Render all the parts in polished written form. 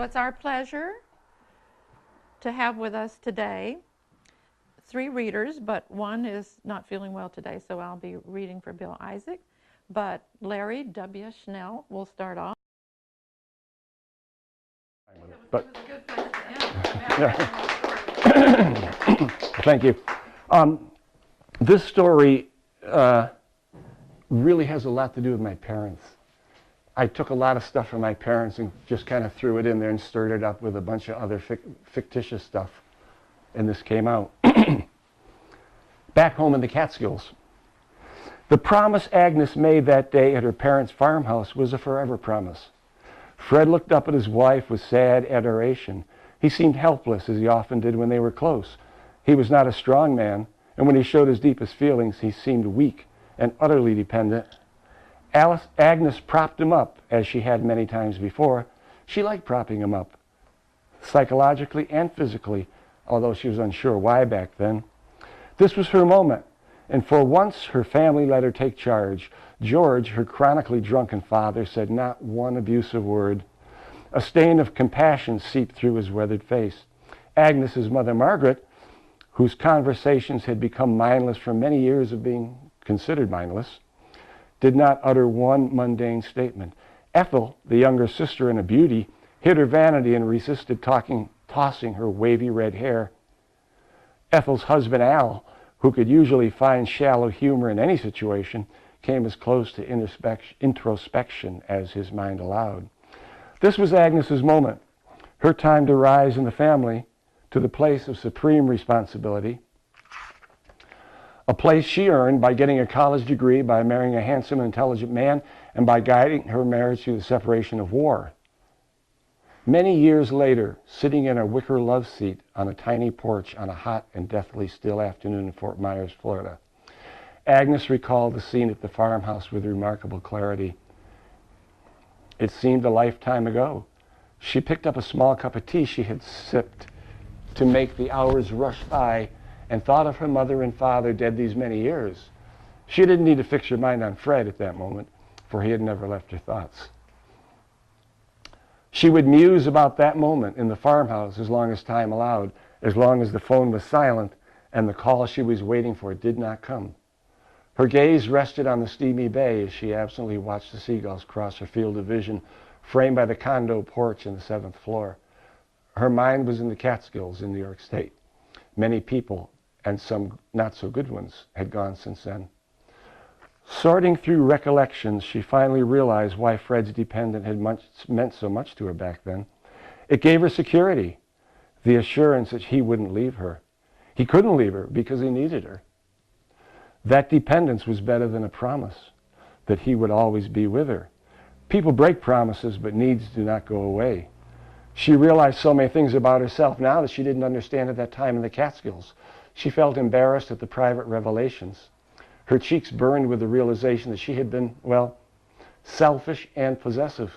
it's our pleasure to have with us today 3 readers, but one is not feeling well today, so I'll be reading for Bill Isaac. But Larry W. Schnell will start off. But, thank you. This story really has a lot to do with my parents. I took a lot of stuff from my parents and just kind of threw it in there and stirred it up with a bunch of other fictitious stuff, and this came out. Back home in the Catskills. The promise Agnes made that day at her parents' farmhouse was a forever promise. Fred looked up at his wife with sad adoration. He seemed helpless, as he often did when they were close. He was not a strong man, and when he showed his deepest feelings, he seemed weak and utterly dependent. Agnes propped him up, as she had many times before. She liked propping him up, psychologically and physically, although she was unsure why back then. This was her moment, and for once her family let her take charge. George, her chronically drunken father, said not one abusive word. A stain of compassion seeped through his weathered face. Agnes's mother, Margaret, whose conversations had become mindless from many years of being considered mindless, did not utter one mundane statement. Ethel, the younger sister and a beauty, hid her vanity and resisted tossing her wavy red hair. Ethel's husband, Al, who could usually find shallow humor in any situation, came as close to introspection as his mind allowed. This was Agnes's moment, her time to rise in the family to the place of supreme responsibility, a place she earned by getting a college degree, by marrying a handsome and intelligent man, and by guiding her marriage through the separation of war. Many years later, sitting in a wicker love seat on a tiny porch on a hot and deathly still afternoon in Fort Myers, Florida, Agnes recalled the scene at the farmhouse with remarkable clarity. It seemed a lifetime ago. She picked up a small cup of tea she had sipped to make the hours rush by and thought of her mother and father dead these many years. She didn't need to fix her mind on Fred at that moment, for he had never left her thoughts. She would muse about that moment in the farmhouse as long as time allowed, as long as the phone was silent and the call she was waiting for did not come. Her gaze rested on the steamy bay as she absently watched the seagulls cross her field of vision, framed by the condo porch in the 7th floor. Her mind was in the Catskills in New York State. Many people, and some not so good ones, had gone since then. Sorting through recollections, she finally realized why Fred's dependent had meant so much to her back then. It gave her security, the assurance that he wouldn't leave her. He couldn't leave her because he needed her. That dependence was better than a promise that he would always be with her. People break promises, but needs do not go away. She realized so many things about herself now that she didn't understand at that time in the Catskills. She felt embarrassed at the private revelations. Her cheeks burned with the realization that she had been, well, selfish and possessive.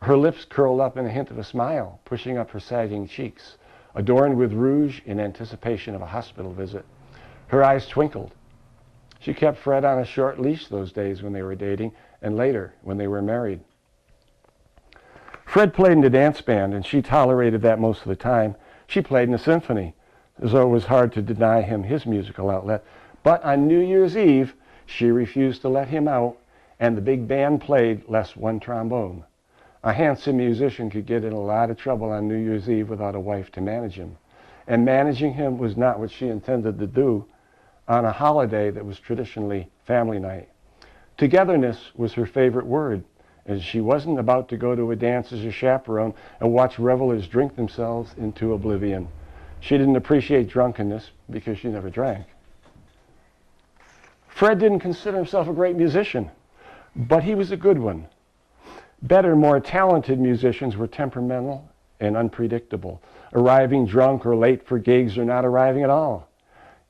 Her lips curled up in a hint of a smile, pushing up her sagging cheeks, adorned with rouge in anticipation of a hospital visit. Her eyes twinkled. She kept Fred on a short leash those days when they were dating, and later when they were married. Fred played in a dance band, and she tolerated that most of the time. She played in a symphony, as though it was hard to deny him his musical outlet. But on New Year's Eve, she refused to let him out, and the big band played less one trombone. A handsome musician could get in a lot of trouble on New Year's Eve without a wife to manage him. And managing him was not what she intended to do on a holiday that was traditionally family night. Togetherness was her favorite word, and she wasn't about to go to a dance as a chaperone and watch revelers drink themselves into oblivion. She didn't appreciate drunkenness because she never drank. Fred didn't consider himself a great musician, but he was a good one. Better, more talented musicians were temperamental and unpredictable, arriving drunk or late for gigs or not arriving at all.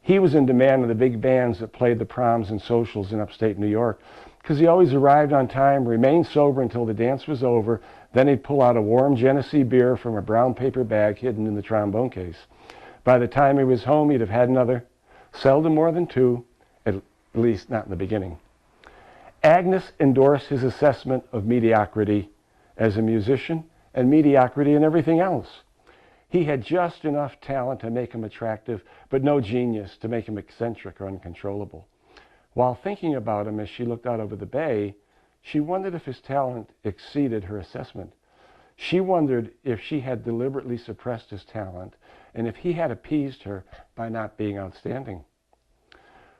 He was in demand of the big bands that played the proms and socials in upstate New York because he always arrived on time, remained sober until the dance was over, then he'd pull out a warm Genesee beer from a brown paper bag hidden in the trombone case. By the time he was home, he'd have had another, seldom more than 2, at least not in the beginning. Agnes endorsed his assessment of mediocrity as a musician and mediocrity in everything else. He had just enough talent to make him attractive, but no genius to make him eccentric or uncontrollable. While thinking about him as she looked out over the bay, she wondered if his talent exceeded her assessment. She wondered if she had deliberately suppressed his talent and if he had appeased her by not being outstanding.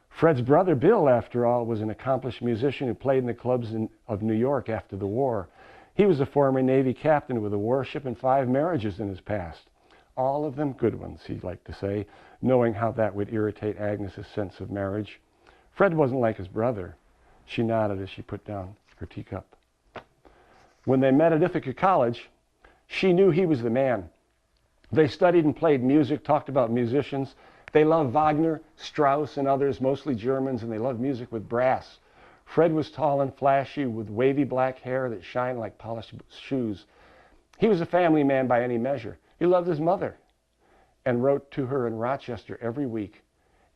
Fred's brother Bill, after all, was an accomplished musician who played in the clubs of New York after the war. He was a former Navy captain with a warship and 5 marriages in his past. All of them good ones, he'd like to say, knowing how that would irritate Agnes's sense of marriage. Fred wasn't like his brother. She nodded as she put down her teacup. When they met at Ithaca College, she knew he was the man. They studied and played music, talked about musicians. They loved Wagner, Strauss, and others, mostly Germans, and they loved music with brass. Fred was tall and flashy with wavy black hair that shined like polished shoes. He was a family man by any measure. He loved his mother and wrote to her in Rochester every week.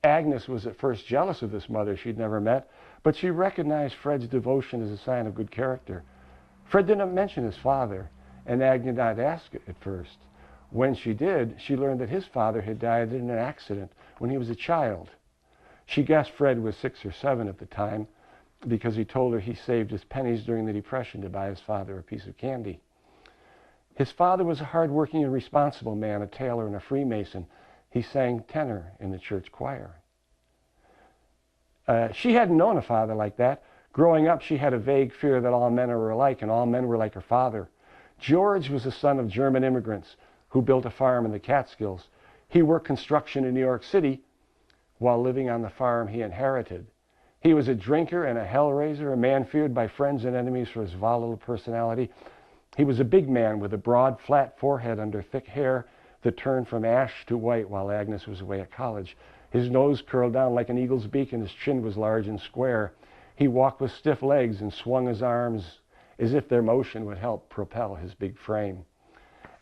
Agnes was at first jealous of this mother she'd never met, but she recognized Fred's devotion as a sign of good character. Fred didn't mention his father, and Agnes did not ask it at first. When she did, she learned that his father had died in an accident when he was a child. She guessed Fred was 6 or 7 at the time because he told her he saved his pennies during the Depression to buy his father a piece of candy. His father was a hard-working and responsible man, a tailor and a Freemason. He sang tenor in the church choir. She hadn't known a father like that. Growing up, she had a vague fear that all men were alike and all men were like her father. George was the son of German immigrants who built a farm in the Catskills. He worked construction in New York City while living on the farm he inherited. He was a drinker and a hellraiser, a man feared by friends and enemies for his volatile personality. He was a big man with a broad, flat forehead under thick hair that turned from ash to white while Agnes was away at college. His nose curled down like an eagle's beak and his chin was large and square. He walked with stiff legs and swung his arms as if their motion would help propel his big frame.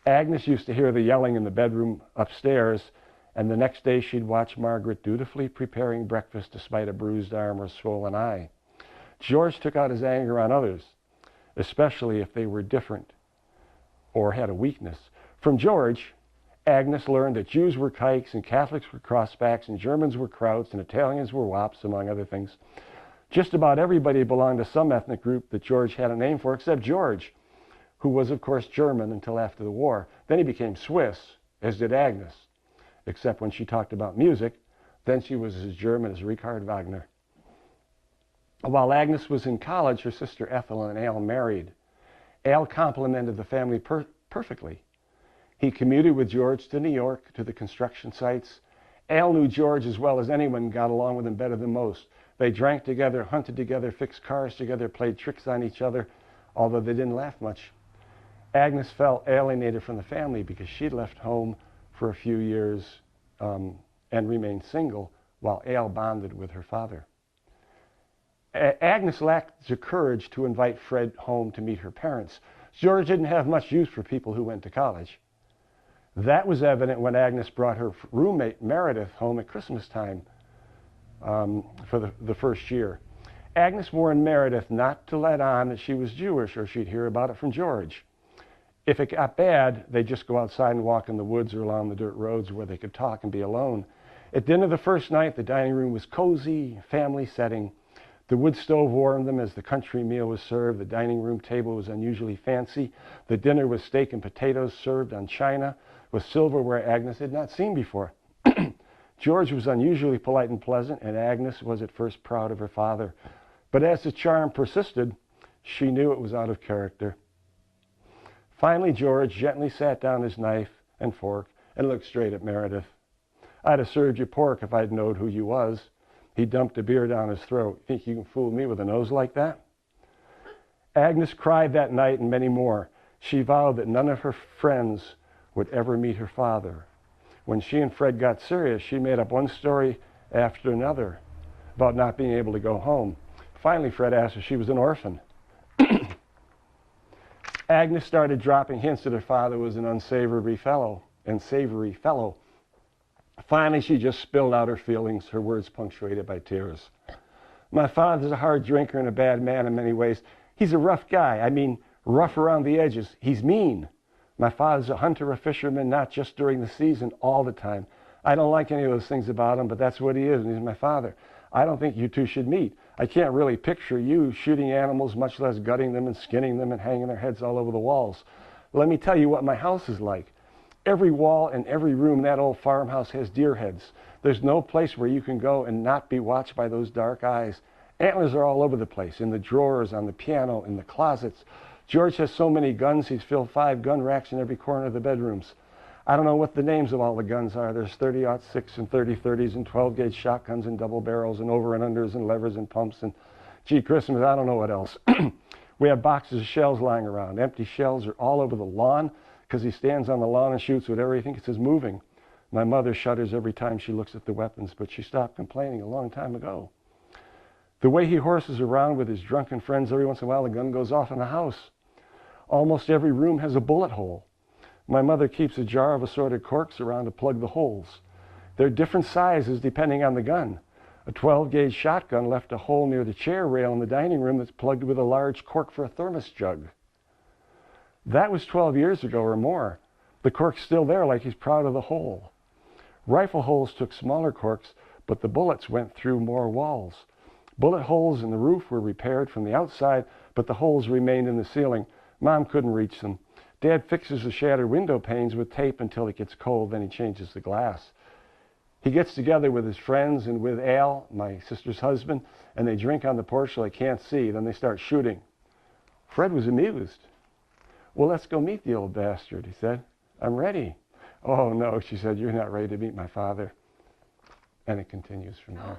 Agnes used to hear the yelling in the bedroom upstairs, and the next day she'd watch Margaret dutifully preparing breakfast despite a bruised arm or swollen eye. George took out his anger on others, especially if they were different or had a weakness. From George, Agnes learned that Jews were kikes and Catholics were crossbacks and Germans were krauts and Italians were wops, among other things. Just about everybody belonged to some ethnic group that George had a name for except George, who was of course German until after the war. Then he became Swiss, as did Agnes, except when she talked about music, then she was as German as Richard Wagner. While Agnes was in college, her sister Ethel and Al married. Al complemented the family perfectly. He commuted with George to New York, to the construction sites. Al knew George as well as anyone, got along with him better than most. They drank together, hunted together, fixed cars together, played tricks on each other, although they didn't laugh much. Agnes felt alienated from the family because she'd left home for a few years and remained single while Al bonded with her father. Agnes lacked the courage to invite Fred home to meet her parents. George didn't have much use for people who went to college. That was evident when Agnes brought her roommate Meredith home at Christmas time for the first year. Agnes warned Meredith not to let on that she was Jewish or she'd hear about it from George. If it got bad, they'd just go outside and walk in the woods or along the dirt roads where they could talk and be alone. At dinner the first night, the dining room was cozy, family setting. The wood stove warmed them as the country meal was served. The dining room table was unusually fancy. The dinner was steak and potatoes served on china with silverware Agnes had not seen before. George was unusually polite and pleasant, and Agnes was at first proud of her father. But as the charm persisted, she knew it was out of character. Finally, George gently sat down his knife and fork and looked straight at Meredith. "I'd have served you pork if I'd knowed who you was." He dumped a beer down his throat. "Think you can fool me with a nose like that?" Agnes cried that night and many more. She vowed that none of her friends would ever meet her father. When she and Fred got serious, she made up one story after another about not being able to go home. Finally, Fred asked if she was an orphan. Agnes started dropping hints that her father was an unsavory fellow. Finally, she just spilled out her feelings, her words punctuated by tears. "My father's a hard drinker and a bad man in many ways. He's a rough guy. I mean, rough around the edges. He's mean. My father's a hunter, a fisherman, not just during the season, all the time. I don't like any of those things about him, but that's what he is, and he's my father. I don't think you two should meet. I can't really picture you shooting animals, much less gutting them and skinning them and hanging their heads all over the walls. Let me tell you what my house is like. Every wall and every room in that old farmhouse has deer heads. There's no place where you can go and not be watched by those dark eyes. Antlers are all over the place, in the drawers, on the piano, in the closets. George has so many guns, he's filled 5 gun racks in every corner of the bedrooms. I don't know what the names of all the guns are. There's 30-06 and 30-30s and 12-gauge shotguns and double barrels and over and unders and levers and pumps and, gee, Christmas, I don't know what else. We have boxes of shells lying around. Empty shells are all over the lawn because he stands on the lawn and shoots whatever he thinks is moving. My mother shudders every time she looks at the weapons, but she stopped complaining a long time ago. The way he horses around with his drunken friends, every once in a while a gun goes off in the house. Almost every room has a bullet hole. My mother keeps a jar of assorted corks around to plug the holes. They're different sizes depending on the gun. A 12-gauge shotgun left a hole near the chair rail in the dining room that's plugged with a large cork for a thermos jug. That was 12 years ago or more. The cork's still there, like he's proud of the hole. Rifle holes took smaller corks, but the bullets went through more walls. Bullet holes in the roof were repaired from the outside, but the holes remained in the ceiling. Mom couldn't reach them. Dad fixes the shattered window panes with tape until it gets cold, then he changes the glass. He gets together with his friends and with Al, my sister's husband, and they drink on the porch so they can't see. Then they start shooting. Fred was amused. Well, let's go meet the old bastard, he said. I'm ready. Oh, no, she said, you're not ready to meet my father. And it continues from there.